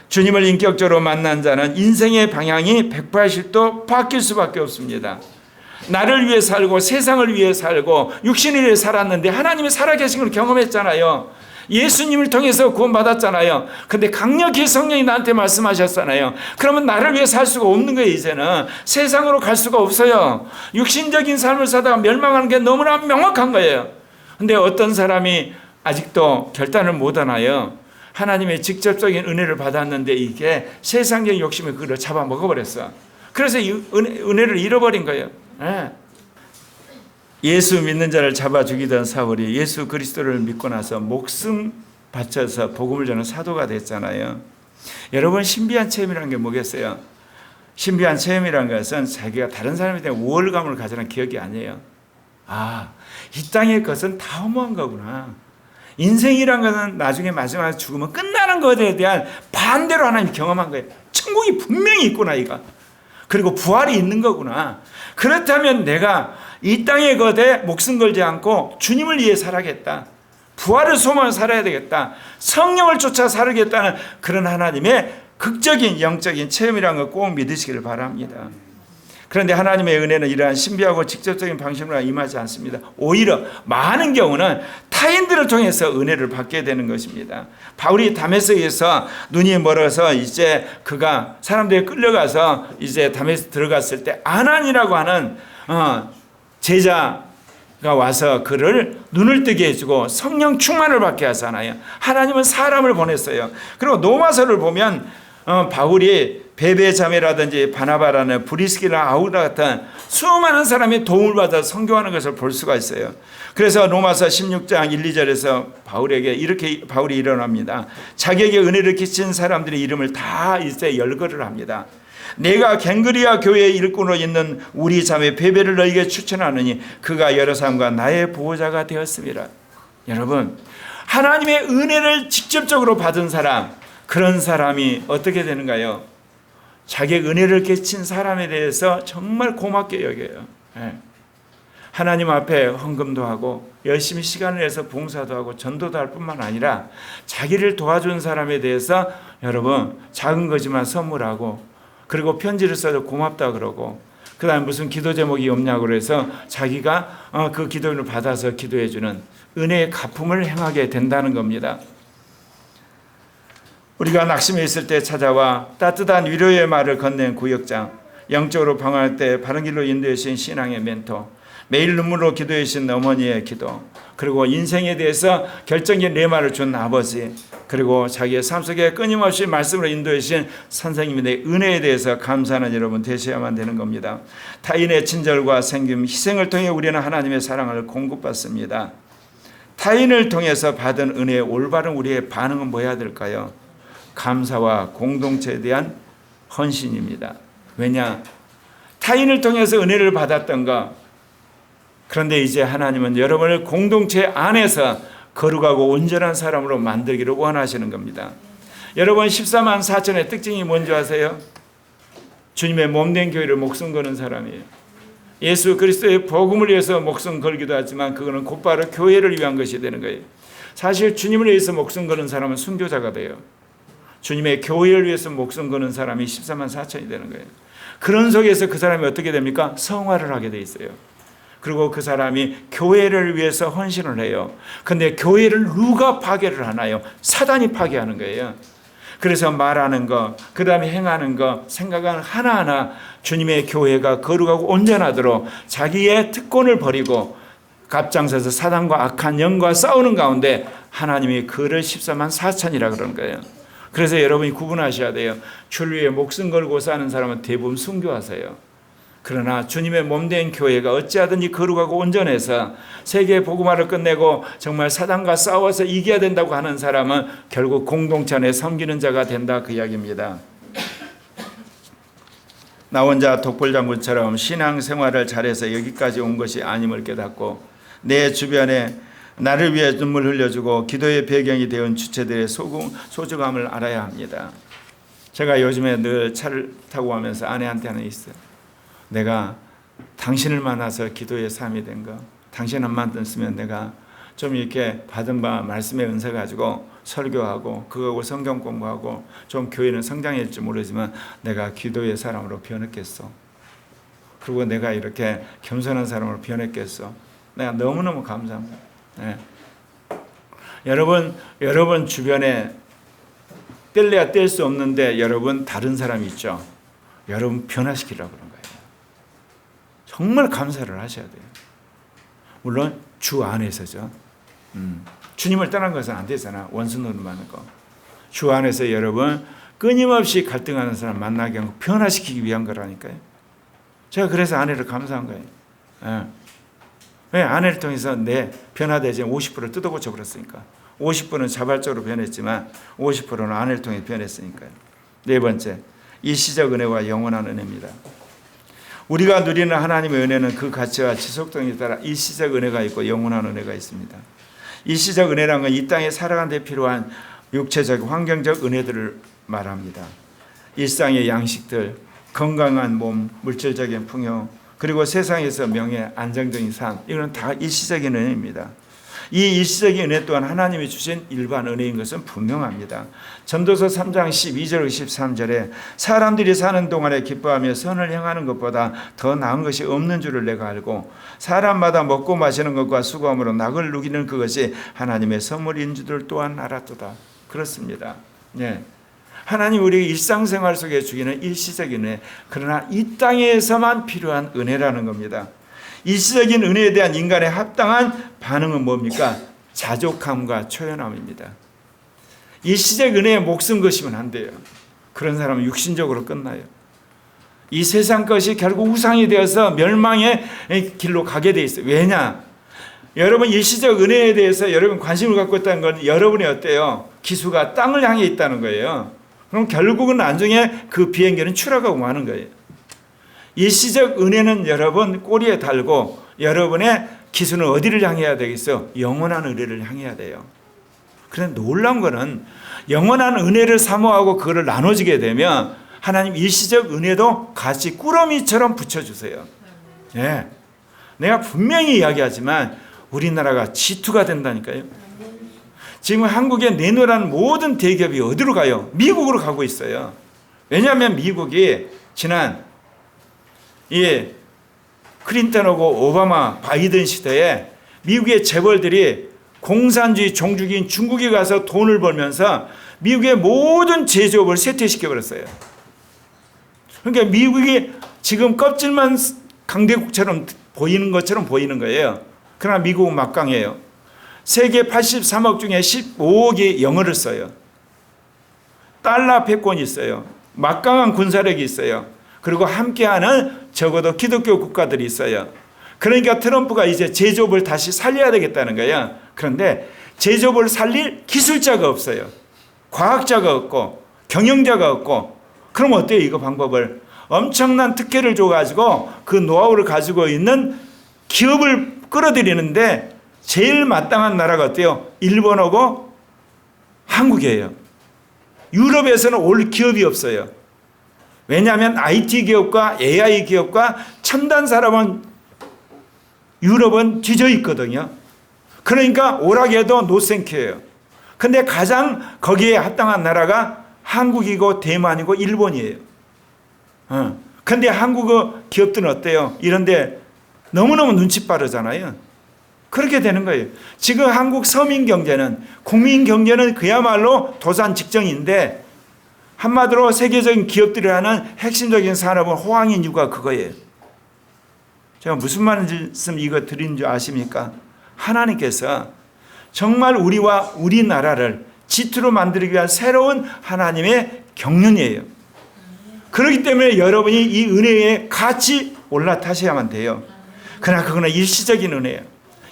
주님을 인격적으로 만난 자는 인생의 방향이 180도 바뀔 수밖에 없습니다. 나를 위해 살고 세상을 위해 살고 육신을 위해 살았는데 하나님이 살아계신 걸 경험했잖아요. 예수님을 통해서 구원받았잖아요. 근데 강력히 성령이 나한테 말씀하셨잖아요. 그러면 나를 위해 살 수가 없는 거예요. 이제는 세상으로 갈 수가 없어요. 육신적인 삶을 사다가 멸망하는 게 너무나 명확한 거예요. 근데 어떤 사람이 아직도 결단을 못하나요? 하나님의 직접적인 은혜를 받았는데 이게 세상적 욕심이 그걸 잡아먹어버렸어. 그래서 이 은혜를 잃어버린 거예요. 예수 믿는 자를 잡아 죽이던 사울이 예수 그리스도를 믿고 나서 목숨 바쳐서 복음을 전하는 사도가 됐잖아요. 여러분, 신비한 체험이라는 게 뭐겠어요? 신비한 체험이라는 것은 자기가 다른 사람에 대한 우월감을 가지는 기억이 아니에요. 이 땅의 것은 다 허무한 거구나. 인생이란 것은 나중에 마지막에 죽으면 끝나는 것에 대한 반대로 하나님이 경험한 거예요. 천국이 분명히 있구나, 이거. 그리고 부활이 있는 거구나. 그렇다면 내가 이 땅의 것에 목숨 걸지 않고 주님을 위해 살아야겠다. 부활을 소망을 살아야 되겠다. 성령을 쫓아 살아야겠다는 그런 하나님의 극적인 영적인 체험이라는 걸 꼭 믿으시기를 바랍니다. 그런데 하나님의 은혜는 이러한 신비하고 직접적인 방식으로 임하지 않습니다. 오히려 많은 경우는 타인들을 통해서 은혜를 받게 되는 것입니다. 바울이 다메섹에서 눈이 멀어서 이제 그가 사람들이 끌려가서 이제 다메섹 들어갔을 때 아난이라고 하는 제자가 와서 그를 눈을 뜨게 해주고 성령 충만을 받게 하잖아요. 하나님은 사람을 보냈어요. 그리고 로마서를 보면 바울이 베베자매라든지 바나바라는 브리스기라 아우라 같은 수많은 사람이 도움을 받아 선교하는 것을 볼 수가 있어요. 그래서 로마서 16장 1, 2절에서 바울에게 이렇게 바울이 일어납니다. 자기에게 은혜를 끼친 사람들의 이름을 다 이제 열거를 합니다. 내가 갱그리아 교회의 일꾼으로 있는 우리 자매 베베를 너에게 추천하느니 그가 여러 사람과 나의 보호자가 되었습니다. 여러분, 하나님의 은혜를 직접적으로 받은 사람, 그런 사람이 어떻게 되는가요? 자기의 은혜를 끼친 사람에 대해서 정말 고맙게 여겨요. 하나님 앞에 헌금도 하고 열심히 시간을 내서 봉사도 하고 전도도 할 뿐만 아니라 자기를 도와준 사람에 대해서 여러분 작은 거지만 선물하고 그리고 편지를 써서 고맙다 그러고 그 다음에 무슨 기도 제목이 없냐고 그래서 자기가 그 기도를 받아서 기도해 주는 은혜의 갚음을 행하게 된다는 겁니다. 우리가 낙심해 있을 때 찾아와 따뜻한 위로의 말을 건넨 구역장, 영적으로 방황할 때 바른 길로 인도해 주신 신앙의 멘토, 매일 눈물로 기도해 주신 어머니의 기도, 그리고 인생에 대해서 결정적인 레마를 준 아버지, 그리고 자기의 삶 속에 끊임없이 말씀으로 인도해 주신 선생님의 은혜에 대해서 감사하는 여러분 되셔야만 되는 겁니다. 타인의 친절과 생김, 희생을 통해 우리는 하나님의 사랑을 공급받습니다. 타인을 통해서 받은 은혜의 올바른 우리의 반응은 뭐해야 될까요? 감사와 공동체에 대한 헌신입니다. 왜냐? 타인을 통해서 은혜를 받았던 것, 그런데 이제 하나님은 여러분을 공동체 안에서 거룩하고 온전한 사람으로 만들기를 원하시는 겁니다. 여러분 14만 4천의 특징이 뭔지 아세요? 주님의 몸된 교회를 목숨 거는 사람이에요. 예수 그리스도의 복음을 위해서 목숨 걸기도 하지만 그거는 곧바로 교회를 위한 것이 되는 거예요. 사실 주님을 위해서 목숨 거는 사람은 순교자가 돼요. 주님의 교회를 위해서 목숨 거는 사람이 14만 4천이 되는 거예요. 그런 속에서 그 사람이 어떻게 됩니까? 성화를 하게 돼 있어요. 그리고 그 사람이 교회를 위해서 헌신을 해요. 근데 교회를 누가 파괴를 하나요? 사단이 파괴하는 거예요. 그래서 말하는 거, 그 다음에 행하는 거, 생각하는 하나하나 주님의 교회가 거룩하고 온전하도록 자기의 특권을 버리고 갑장서서 사단과 악한 영과 싸우는 가운데 하나님이 그를 14만 4천이라 그러는 거예요. 그래서 여러분이 구분하셔야 돼요. 주를 위해 목숨 걸고 사는 사람은 대부분 순교하세요. 그러나 주님의 몸된 교회가 어찌하든지 거룩하고 온전해서 세계의 복음화를 끝내고 정말 사단과 싸워서 이겨야 된다고 하는 사람은 결국 공동체 안에 섬기는 자가 된다, 그 이야기입니다. 나 혼자 독불장군처럼 신앙생활을 잘해서 여기까지 온 것이 아님을 깨닫고 내 주변에 나를 위해 눈물 흘려주고 기도의 배경이 되온 주체들의 소중함을 알아야 합니다. 제가 요즘에 늘 차를 타고 가면서 아내한테 하나 있어요. 내가 당신을 만나서 기도의 삶이 된 거, 당신 안 만났으면 내가 좀 이렇게 받은 바 말씀의 은사 가지고 설교하고 그거하고 성경 공부하고 좀 교회는 성장할지 모르지만 내가 기도의 사람으로 변했겠어. 그리고 내가 이렇게 겸손한 사람으로 변했겠어. 내가 너무너무 감사합니다. 네. 여러분 주변에 뗄래야 뗄 수 없는데 여러분 다른 사람이 있죠. 여러분 변화시키려고 그런 거예요. 정말 감사를 하셔야 돼요. 물론 주 안에서죠. 주님을 떠난 것은 안 되잖아. 원수 노릇하는 거. 주 안에서 여러분 끊임없이 갈등하는 사람 만나게 하고 변화시키기 위한 거라니까요. 제가 그래서 아내를 감사한 거예요. 예. 왜? 아내를 통해서 내 변화되지 50%를 뜯어고쳐 버렸으니까. 50%는 자발적으로 변했지만 50%는 아내를 통해 변했으니까요. 네 번째, 일시적 은혜와 영원한 은혜입니다. 우리가 누리는 하나님의 은혜는 그 가치와 지속성에 따라 일시적 은혜가 있고 영원한 은혜가 있습니다. 일시적 은혜란 건 이 땅에 살아가는 데 필요한 육체적, 환경적 은혜들을 말합니다. 일상의 양식들, 건강한 몸, 물질적인 풍요, 그리고 세상에서 명예, 안정적인 삶, 이건 다 일시적인 은혜입니다. 이 일시적인 은혜 또한 하나님이 주신 일반 은혜인 것은 분명합니다. 전도서 3장 12절 13절에 사람들이 사는 동안에 기뻐하며 선을 행하는 것보다 더 나은 것이 없는 줄을 내가 알고 사람마다 먹고 마시는 것과 수고함으로 낙을 누기는 그것이 하나님의 선물인 줄을 또한 알았도다. 그렇습니다. 네. 하나님 우리 일상생활 속에 주기는 일시적인 은혜, 그러나 이 땅에서만 필요한 은혜라는 겁니다. 일시적인 은혜에 대한 인간의 합당한 반응은 뭡니까? 자족함과 초연함입니다. 일시적 은혜에 목숨 거시면 안 돼요. 그런 사람은 육신적으로 끝나요. 이 세상 것이 결국 우상이 되어서 멸망의 길로 가게 돼 있어요. 왜냐? 여러분 일시적 은혜에 대해서 여러분 관심을 갖고 있다는 건 여러분이 어때요? 기수가 땅을 향해 있다는 거예요. 그럼 결국은 나중에 그 비행기는 추락하고 마는 거예요. 일시적 은혜는 여러분 꼬리에 달고 여러분의 기수는 어디를 향해야 되겠어? 영원한 은혜를 향해야 돼요. 그런데 놀라운 거는 영원한 은혜를 사모하고 그거를 나눠지게 되면 하나님 일시적 은혜도 같이 꾸러미처럼 붙여주세요. 예. 내가 분명히 이야기하지만 우리나라가 G2가 된다니까요. 지금 한국에 내놓으라는 모든 대기업이 어디로 가요? 미국으로 가고 있어요. 왜냐하면 미국이 지난 클린턴하고 오바마, 바이든 시대에 미국의 재벌들이 공산주의 종주기인 중국에 가서 돈을 벌면서 미국의 모든 제조업을 쇠퇴시켜버렸어요. 그러니까 미국이 지금 껍질만 강대국처럼 보이는 것처럼 보이는 거예요. 그러나 미국은 막강해요. 세계 83억 중에 15억이 영어를 써요. 달러 패권이 있어요. 막강한 군사력이 있어요. 그리고 함께하는 적어도 기독교 국가들이 있어요. 그러니까 트럼프가 이제 제조업을 다시 살려야 되겠다는 거야. 그런데 제조업을 살릴 기술자가 없어요. 과학자가 없고 경영자가 없고. 그럼 어때요? 이거 방법을 엄청난 특혜를 줘가지고 그 노하우를 가지고 있는 기업을 끌어들이는데 제일 마땅한 나라가 어때요? 일본하고 한국이에요. 유럽에서는 올 기업이 없어요. 왜냐하면 IT 기업과 AI 기업과 첨단 산업은 유럽은 뒤져 있거든요. 그러니까 오락에도 노생큐예요. 근데 가장 거기에 합당한 나라가 한국이고 대만이고 일본이에요. 근데 한국 기업들은 어때요? 이런데 너무너무 눈치 빠르잖아요. 그렇게 되는 거예요. 지금 한국 서민 경제는, 국민 경제는 그야말로 도산 직정인데 한마디로 세계적인 기업들이 하는 핵심적인 산업은 호황인 이유가 그거예요. 제가 무슨 말씀 이거 드린 줄 아십니까? 하나님께서 정말 우리와 우리나라를 G2로 만들기 위한 새로운 하나님의 경륜이에요. 그렇기 때문에 여러분이 이 은혜에 같이 올라타셔야만 돼요. 그러나 그거는 일시적인 은혜예요.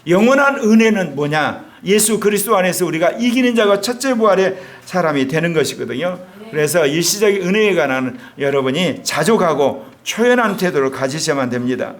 영원한 은혜는 뭐냐? 예수 그리스도 안에서 우리가 이기는 자가 첫째 부활의 사람이 되는 것이거든요. 그래서 일시적인 은혜에 관한 여러분이 자족하고 초연한 태도를 가지셔야만 됩니다.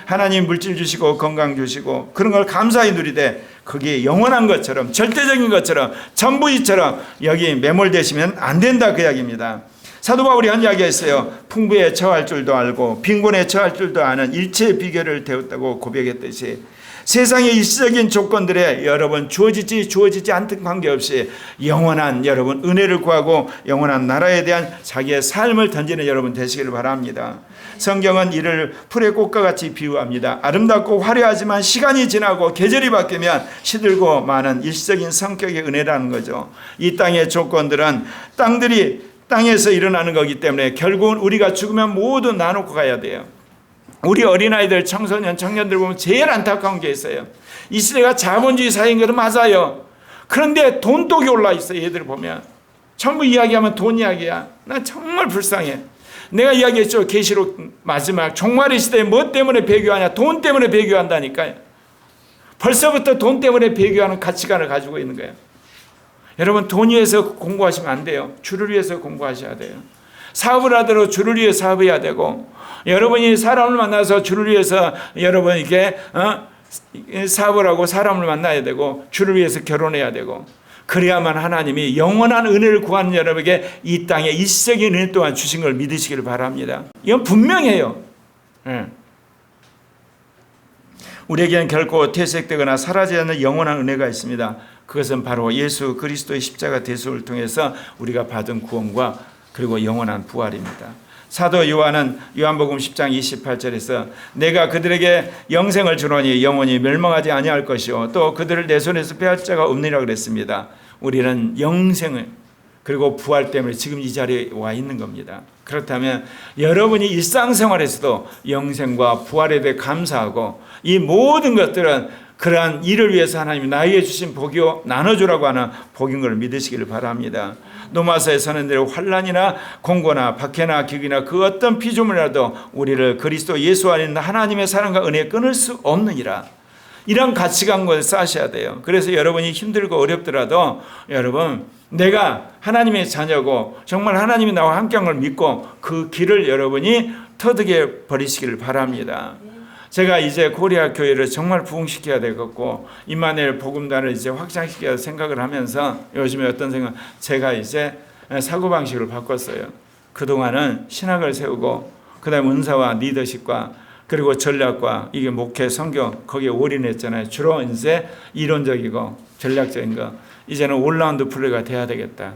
하나님 물질 주시고 건강 주시고 그런 걸 감사히 누리되 거기에 영원한 것처럼 절대적인 것처럼 전부이처럼 여기 매몰되시면 안 된다 그 이야기입니다. 사도 바울이 한 이야기가 있어요. 풍부에 처할 줄도 알고 빈곤에 처할 줄도 아는 일체의 비결을 배웠다고 고백했듯이 세상의 일시적인 조건들에 여러분 주어지지 않든 관계없이 영원한 여러분 은혜를 구하고 영원한 나라에 대한 자기의 삶을 던지는 여러분 되시기를 바랍니다. 성경은 이를 풀의 꽃과 같이 비유합니다. 아름답고 화려하지만 시간이 지나고 계절이 바뀌면 시들고 많은 일시적인 성격의 은혜라는 거죠. 이 땅의 조건들은 땅에서 일어나는 거기 때문에 결국은 우리가 죽으면 모두 나누고 가야 돼요. 우리 어린아이들, 청소년, 청년들 보면 제일 안타까운 게 있어요. 이 시대가 자본주의 사회인 것은 맞아요. 그런데 돈독이 올라 있어요. 얘들 보면 전부 이야기하면 돈 이야기야. 난 정말 불쌍해. 내가 이야기했죠. 계시록 마지막 종말의 시대에 뭐 때문에 배교하냐? 돈 때문에 배교한다니까요. 벌써부터 돈 때문에 배교하는 가치관을 가지고 있는 거예요. 여러분, 돈 위해서 공부하시면 안 돼요. 주를 위해서 공부하셔야 돼요. 사업을 하더라도 주를 위해 사업해야 되고, 여러분이 사람을 만나서 주를 위해서 여러분에게 사업을 하고 사람을 만나야 되고, 주를 위해서 결혼해야 되고, 그래야만 하나님이 영원한 은혜를 구하는 여러분에게 이 땅에 일시적인 은혜 동안 주신 걸 믿으시길 바랍니다. 이건 분명해요. 우리에게는 결코 퇴색되거나 사라지지 않는 영원한 은혜가 있습니다. 그것은 바로 예수 그리스도의 십자가 대속을 통해서 우리가 받은 구원과 그리고 영원한 부활입니다. 사도 요한은 요한복음 10장 28절에서 내가 그들에게 영생을 주노니 영원히 멸망하지 아니할 것이요 또 그들을 내 손에서 빼앗을 자가 없느니라 그랬습니다. 우리는 영생을 그리고 부활 때문에 지금 이 자리에 와 있는 겁니다. 그렇다면 여러분이 일상생활에서도 영생과 부활에 대해 감사하고 이 모든 것들은 그러한 일을 위해서 하나님이 나에게 주신 복이요 나눠주라고 하는 복인 걸 믿으시기를 바랍니다. 노마서에서는 늘 환난이나 공고나 박해나 기근이나 그 어떤 피조물이라도 우리를 그리스도 예수 안에 있는 하나님의 사랑과 은혜에 끊을 수 없느니라. 이런 가치관을 쌓으셔야 돼요. 그래서 여러분이 힘들고 어렵더라도 여러분 내가 하나님의 자녀고 정말 하나님이 나와 함께한 걸 믿고 그 길을 여러분이 터득해 버리시기를 바랍니다. 제가 이제 코리아 교회를 정말 부흥시켜야 되겠고 임마누엘 복음단을 이제 확장시켜야 생각을 하면서 요즘에 어떤 생각, 제가 이제 사고방식을 바꿨어요. 그동안은 신학을 세우고 그 다음에 은사와 리더십과 그리고 전략과 이게 목회, 선교 거기에 올인했잖아요. 주로 이제 이론적이고 전략적인 거. 이제는 올라운드 플레이가 돼야 되겠다.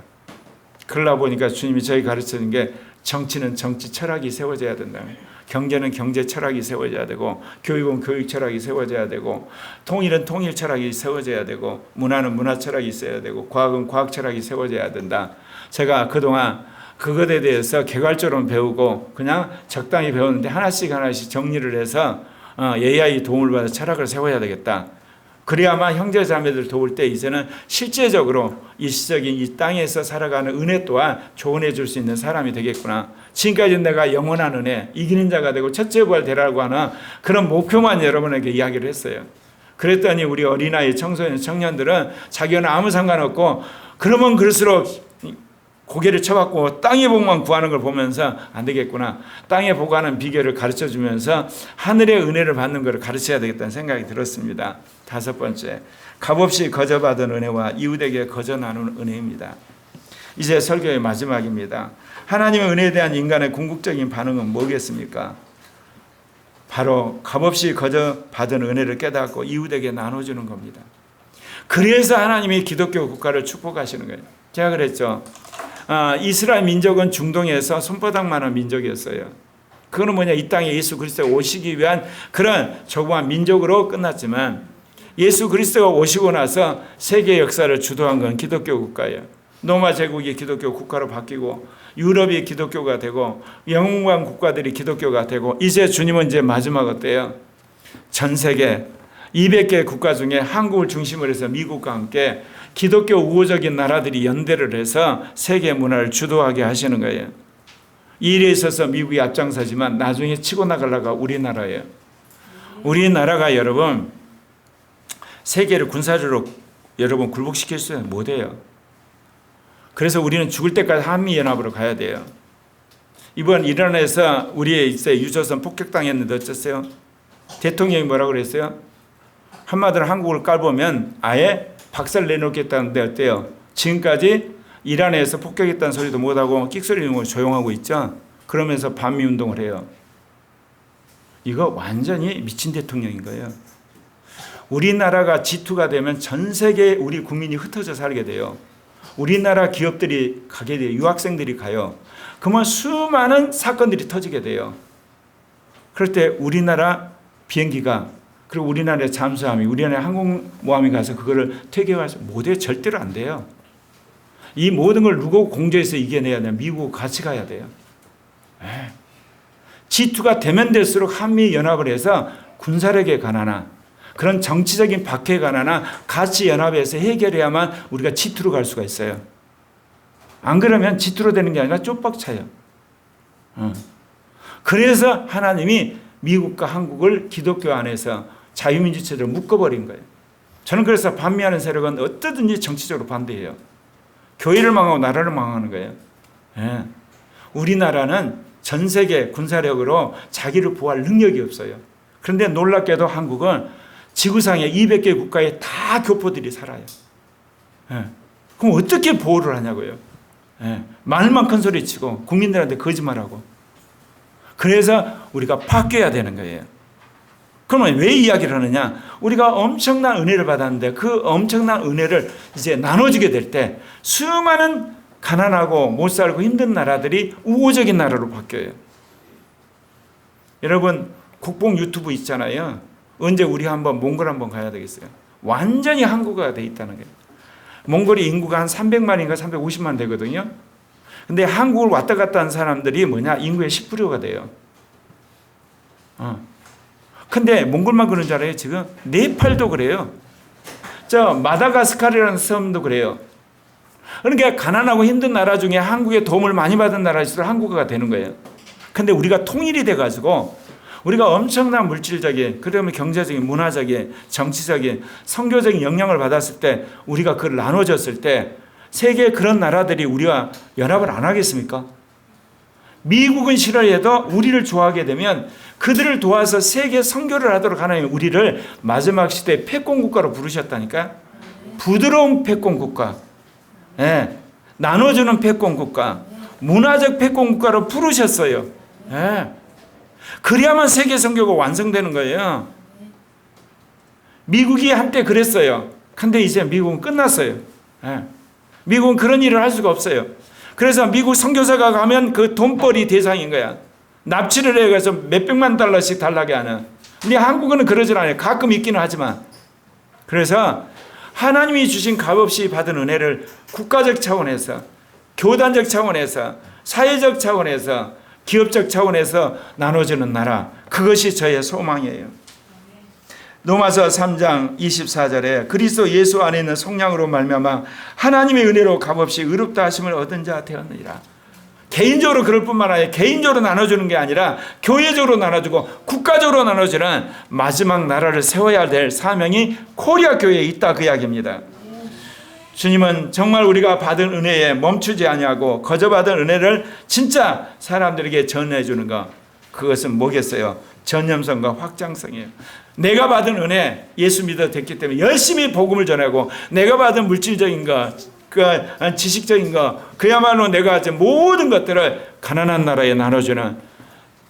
그러다 보니까 주님이 저희 가르치는 게 정치는 정치 철학이 세워져야 된다. 경제는 경제 철학이 세워져야 되고 교육은 교육 철학이 세워져야 되고 통일은 통일 철학이 세워져야 되고 문화는 문화 철학이 있어야 되고 과학은 과학 철학이 세워져야 된다. 제가 그동안 그것에 대해서 개괄적으로 배우고 그냥 적당히 배웠는데 하나씩 정리를 해서 AI 도움을 받아 철학을 세워야 되겠다. 그래야만 형제자매들 도울 때 이제는 실제적으로 일시적인 이 땅에서 살아가는 은혜 또한 조언해 줄 수 있는 사람이 되겠구나. 지금까지 내가 영원한 은혜, 이기는 자가 되고 첫째 부활 되라고 하는 그런 목표만 여러분에게 이야기를 했어요. 그랬더니 우리 어린아이, 청소년, 청년들은 자기는 아무 상관없고 그러면 그럴수록 고개를 쳐박고 땅의 복만 구하는 걸 보면서 안 되겠구나. 땅의 복하는 비결을 가르쳐주면서 하늘의 은혜를 받는 것을 가르쳐야 되겠다는 생각이 들었습니다. 다섯 번째, 값없이 거저받은 은혜와 이웃에게 거저 나누는 은혜입니다. 이제 설교의 마지막입니다. 하나님의 은혜에 대한 인간의 궁극적인 반응은 뭐겠습니까? 바로 값없이 거저받은 은혜를 깨닫고 이웃에게 나눠주는 겁니다. 그래서 하나님이 기독교 국가를 축복하시는 거예요. 제가 그랬죠. 이스라엘 민족은 중동에서 손바닥만한 민족이었어요. 그거는 뭐냐, 이 땅에 예수 그리스도가 오시기 위한 그런 조그만 민족으로 끝났지만 예수 그리스도가 오시고 나서 세계 역사를 주도한 건 기독교 국가예요. 로마 제국이 기독교 국가로 바뀌고 유럽이 기독교가 되고 영국한 국가들이 기독교가 되고 이제 주님은 이제 마지막 어때요? 전 세계 200개 국가 중에 한국을 중심으로 해서 미국과 함께 기독교 우호적인 나라들이 연대를 해서 세계 문화를 주도하게 하시는 거예요. 이 일에 있어서 미국이 앞장서지만 나중에 치고 나가려가 우리나라예요. 우리나라가 여러분 세계를 군사적으로 여러분 굴복시킬 수 못해요. 그래서 우리는 죽을 때까지 한미연합으로 가야 돼요. 이번 이란에서 우리의 유조선 폭격당했는데 어쩌세요? 대통령이 뭐라고 그랬어요? 한마디로 한국을 깔보면 아예 박살 내놓겠다는데 어때요? 지금까지 이란에서 폭격했다는 소리도 못하고 끽소리 조용하고 있죠? 그러면서 반미운동을 해요. 이거 완전히 미친 대통령인 거예요. 우리나라가 G2가 되면 전 세계에 우리 국민이 흩어져 살게 돼요. 우리나라 기업들이 가게 돼요. 유학생들이 가요. 그러면 수많은 사건들이 터지게 돼요. 그럴 때 우리나라 비행기가 그리고 우리나라의 잠수함이 우리나라의 항공모함이 가서 그거를 퇴격해서 못해요. 절대로 안 돼요. 이 모든 걸 누구 공조해서 이겨내야 돼요. 미국 같이 가야 돼요. G2가 되면 될수록 한미 연합을 해서 군사력에 관한 그런 정치적인 박해에 관한 같이 연합해서 해결해야만 우리가 G2로 갈 수가 있어요. 안 그러면 G2로 되는 게 아니라 쪽박차요. 그래서 하나님이 미국과 한국을 기독교 안에서 자유민주체제로 묶어버린 거예요. 저는 그래서 반미하는 세력은 어떠든지 정치적으로 반대해요. 교회를 망하고 나라를 망하는 거예요. 예. 우리나라는 전 세계 군사력으로 자기를 보호할 능력이 없어요. 그런데 놀랍게도 한국은 지구상의 200개 국가에 다 교포들이 살아요. 예. 그럼 어떻게 보호를 하냐고요. 예. 말만 큰 소리 치고 국민들한테 거짓말하고. 그래서 우리가 바뀌어야 되는 거예요. 그러면 왜 이야기를 하느냐? 우리가 엄청난 은혜를 받았는데 그 엄청난 은혜를 이제 나눠주게 될 때 수많은 가난하고 못 살고 힘든 나라들이 우호적인 나라로 바뀌어요. 여러분 국뽕 유튜브 있잖아요. 언제 우리 한번 몽골 한번 가야 되겠어요. 완전히 한국어가 돼 있다는 거예요. 몽골이 인구가 한 300만인가 350만 되거든요. 근데 한국을 왔다 갔다 한 사람들이 뭐냐? 인구의 10%가 돼요. 근데 몽골만 그런 줄 알아요? 지금 네팔도 그래요. 저 마다가스카르라는 섬도 그래요. 그러니까 가난하고 힘든 나라 중에 한국의 도움을 많이 받은 나라일수록 한국어가 되는 거예요. 근데 우리가 통일이 돼가지고 우리가 엄청난 물질적인, 그러면 경제적인, 문화적인, 정치적인, 선교적인 영향을 받았을 때 우리가 그걸 나눠줬을 때 세계 그런 나라들이 우리와 연합을 안 하겠습니까? 미국은 싫어해도 우리를 좋아하게 되면 그들을 도와서 세계 선교를 하도록 하나님 우리를 마지막 시대에 패권국가로 부르셨다니까. 부드러운 패권국가, 예, 나눠주는 패권국가, 문화적 패권국가로 부르셨어요. 예. 그래야만 세계 선교가 완성되는 거예요. 미국이 한때 그랬어요. 근데 이제 미국은 끝났어요. 예. 미국은 그런 일을 할 수가 없어요. 그래서 미국 선교사가 가면 그 돈벌이 대상인 거야. 납치를 해서 몇백만 달러씩 달라게 하는. 근데 한국은 그러질 않아요. 가끔 있기는 하지만. 그래서 하나님이 주신 값없이 받은 은혜를 국가적 차원에서, 교단적 차원에서, 사회적 차원에서, 기업적 차원에서 나눠주는 나라, 그것이 저의 소망이에요. 로마서 3장 24절에 그리스도 예수 안에 있는 속량으로 말미암아 하나님의 은혜로 값없이 의롭다 하심을 얻은 자 되었느니라. 개인적으로 그럴 뿐만 아니라 개인적으로 나눠주는 게 아니라 교회적으로 나눠주고 국가적으로 나눠주는 마지막 나라를 세워야 될 사명이 코리아 교회에 있다, 그 이야기입니다. 주님은 정말 우리가 받은 은혜에 멈추지 아니하고 거저받은 은혜를 진짜 사람들에게 전해주는 것, 그것은 뭐겠어요? 전념성과 확장성이에요. 내가 받은 은혜, 예수 믿어 됐기 때문에 열심히 복음을 전하고, 내가 받은 물질적인 것, 그 지식적인 것, 그야말로 내가 모든 것들을 가난한 나라에 나눠주는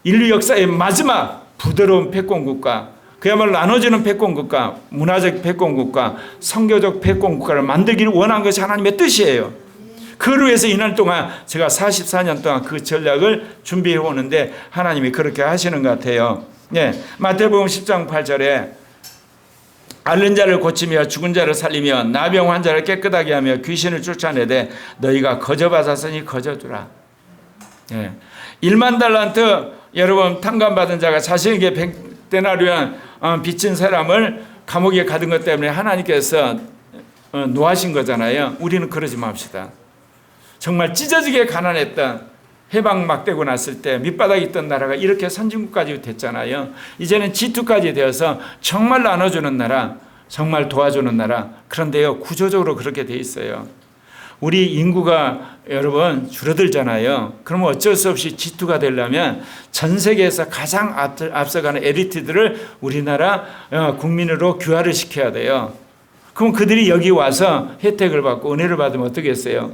인류 역사의 마지막 부드러운 패권국가, 그야말로 나눠주는 패권국가, 문화적 패권국가, 선교적 패권국가를 만들기를 원한 것이 하나님의 뜻이에요. 그를 위해서 이날 동안 제가 44년 동안 그 전략을 준비해 오는데 하나님이 그렇게 하시는 것 같아요. 네, 마태복음 10장 8절에 앓는 자를 고치며 죽은 자를 살리며 나병 환자를 깨끗하게 하며 귀신을 쫓아내되 너희가 거저받았으니 거저주라. 네. 1만 달란트 여러분 탕감받은 자가 자신에게 100데나리온 빚진 사람을 감옥에 가둔 것 때문에 하나님께서 노하신 거잖아요. 우리는 그러지 맙시다. 정말 찢어지게 가난했던, 해방 막 되고 났을 때 밑바닥에 있던 나라가 이렇게 선진국까지 됐잖아요. 이제는 G2까지 되어서 정말 나눠주는 나라, 정말 도와주는 나라. 그런데요, 구조적으로 그렇게 돼 있어요. 우리 인구가 여러분 줄어들잖아요. 그러면 어쩔 수 없이 G2가 되려면 전 세계에서 가장 앞서가는 엘리트들을 우리나라 국민으로 귀화를 시켜야 돼요. 그럼 그들이 여기 와서 혜택을 받고 은혜를 받으면 어떻게 했어요?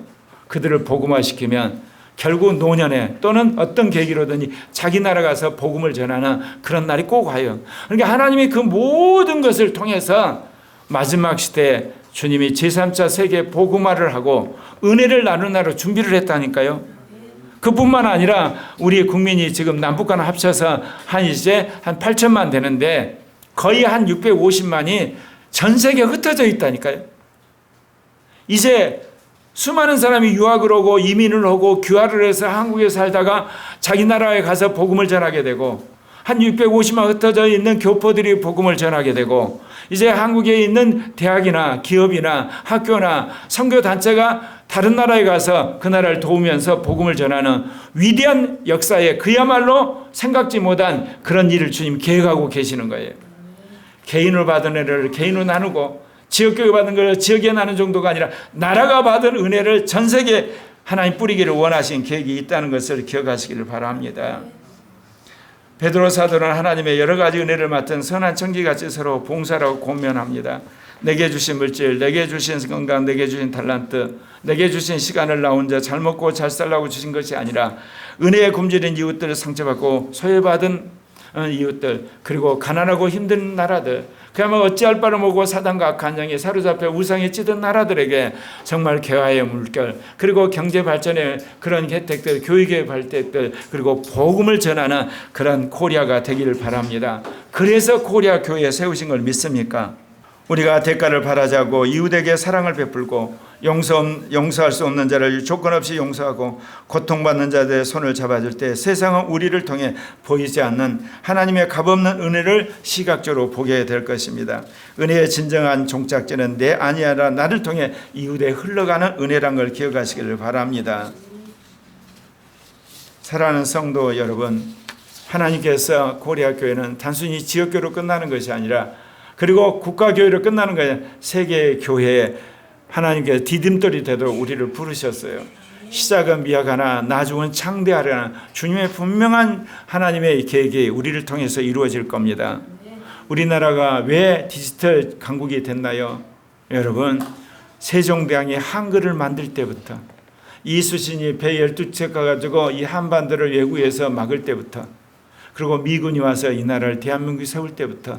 그들을 복음화시키면 결국 노년에 또는 어떤 계기로든지 자기 나라 가서 복음을 전하는 그런 날이 꼭 와요. 그러니까 하나님이 그 모든 것을 통해서 마지막 시대에 주님이 제3차 세계 복음화를 하고 은혜를 나누는 날로 준비를 했다니까요. 그뿐만 아니라 우리 국민이 지금 남북한 합쳐서 이제 한 8천만 되는데 거의 한 650만이 전 세계에 흩어져 있다니까요. 이제 수많은 사람이 유학을 오고 이민을 오고 귀화를 해서 한국에 살다가 자기 나라에 가서 복음을 전하게 되고, 한 650만 흩어져 있는 교포들이 복음을 전하게 되고, 이제 한국에 있는 대학이나 기업이나 학교나 선교단체가 다른 나라에 가서 그 나라를 도우면서 복음을 전하는 위대한 역사에 그야말로 생각지 못한 그런 일을 주님 계획하고 계시는 거예요. 개인으로 받은 은혜를 개인으로 나누고, 지역교회 받은 걸 지역에 나누는 정도가 아니라 나라가 받은 은혜를 전 세계에 하나님 뿌리기를 원하신 계획이 있다는 것을 기억하시기를 바랍니다. 베드로 사도는 하나님의 여러 가지 은혜를 맡은 선한 청지같이 서로 봉사라고 권면합니다. 내게 주신 물질, 내게 주신 건강, 내게 주신 달란트, 내게 주신 시간을 나 혼자 잘 먹고 잘 살라고 주신 것이 아니라 은혜에 굶주린 이웃들을 상처받고 소외받은 이웃들, 그리고 가난하고 힘든 나라들, 그야말로 어찌할 바를 모르고 사단과 악한 영에 사로잡혀 우상에 찌든 나라들에게 정말 개화의 물결, 그리고 경제 발전의 그런 혜택들, 교육의 발달들, 그리고 복음을 전하는 그런 코리아가 되기를 바랍니다. 그래서 코리아 교회 세우신 걸 믿습니까? 우리가 대가를 바라자고 이웃에게 사랑을 베풀고 용서할 수 없는 자를 조건 없이 용서하고 고통받는 자들의 손을 잡아줄 때 세상은 우리를 통해 보이지 않는 하나님의 값없는 은혜를 시각적으로 보게 될 것입니다. 은혜의 진정한 종착지는 내 아니라 나를 통해 이웃에 흘러가는 은혜란 걸 기억하시기를 바랍니다. 사랑하는 성도 여러분, 하나님께서 코리아 교회는 단순히 지역교회로 끝나는 것이 아니라, 그리고 국가교회로 끝나는 거예요. 세계교회에 하나님께서 디딤돌이 되도록 우리를 부르셨어요. 시작은 미약하나 나중은 창대하려나 주님의 분명한 하나님의 계획이 우리를 통해서 이루어질 겁니다. 우리나라가 왜 디지털 강국이 됐나요? 여러분, 세종대왕이 한글을 만들 때부터, 이수신이 배 12척 가가지고 이 한반도를 외구에서 막을 때부터, 그리고 미군이 와서 이 나라를 대한민국에 세울 때부터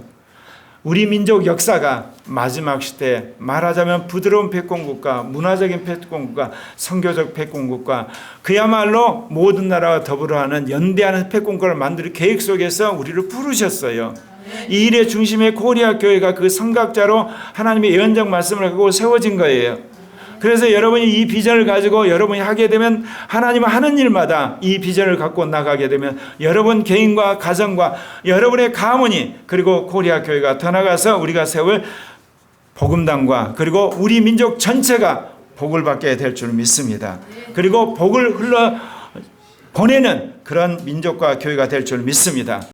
우리 민족 역사가 마지막 시대, 말하자면 부드러운 패권국가, 문화적인 패권국가, 선교적 패권국가, 그야말로 모든 나라와 더불어하는 연대하는 패권국가를 만들 계획 속에서 우리를 부르셨어요. 이 일의 중심에 코리아 교회가 그 선각자로 하나님의 예언적 말씀을 갖고 세워진 거예요. 그래서 여러분이 이 비전을 가지고 여러분이 하게 되면, 하나님은 하는 일마다 이 비전을 갖고 나가게 되면 여러분 개인과 가정과 여러분의 가문이, 그리고 코리아 교회가 더 나가서 우리가 세울 복음당과 그리고 우리 민족 전체가 복을 받게 될 줄 믿습니다. 그리고 복을 흘러 보내는 그런 민족과 교회가 될 줄 믿습니다.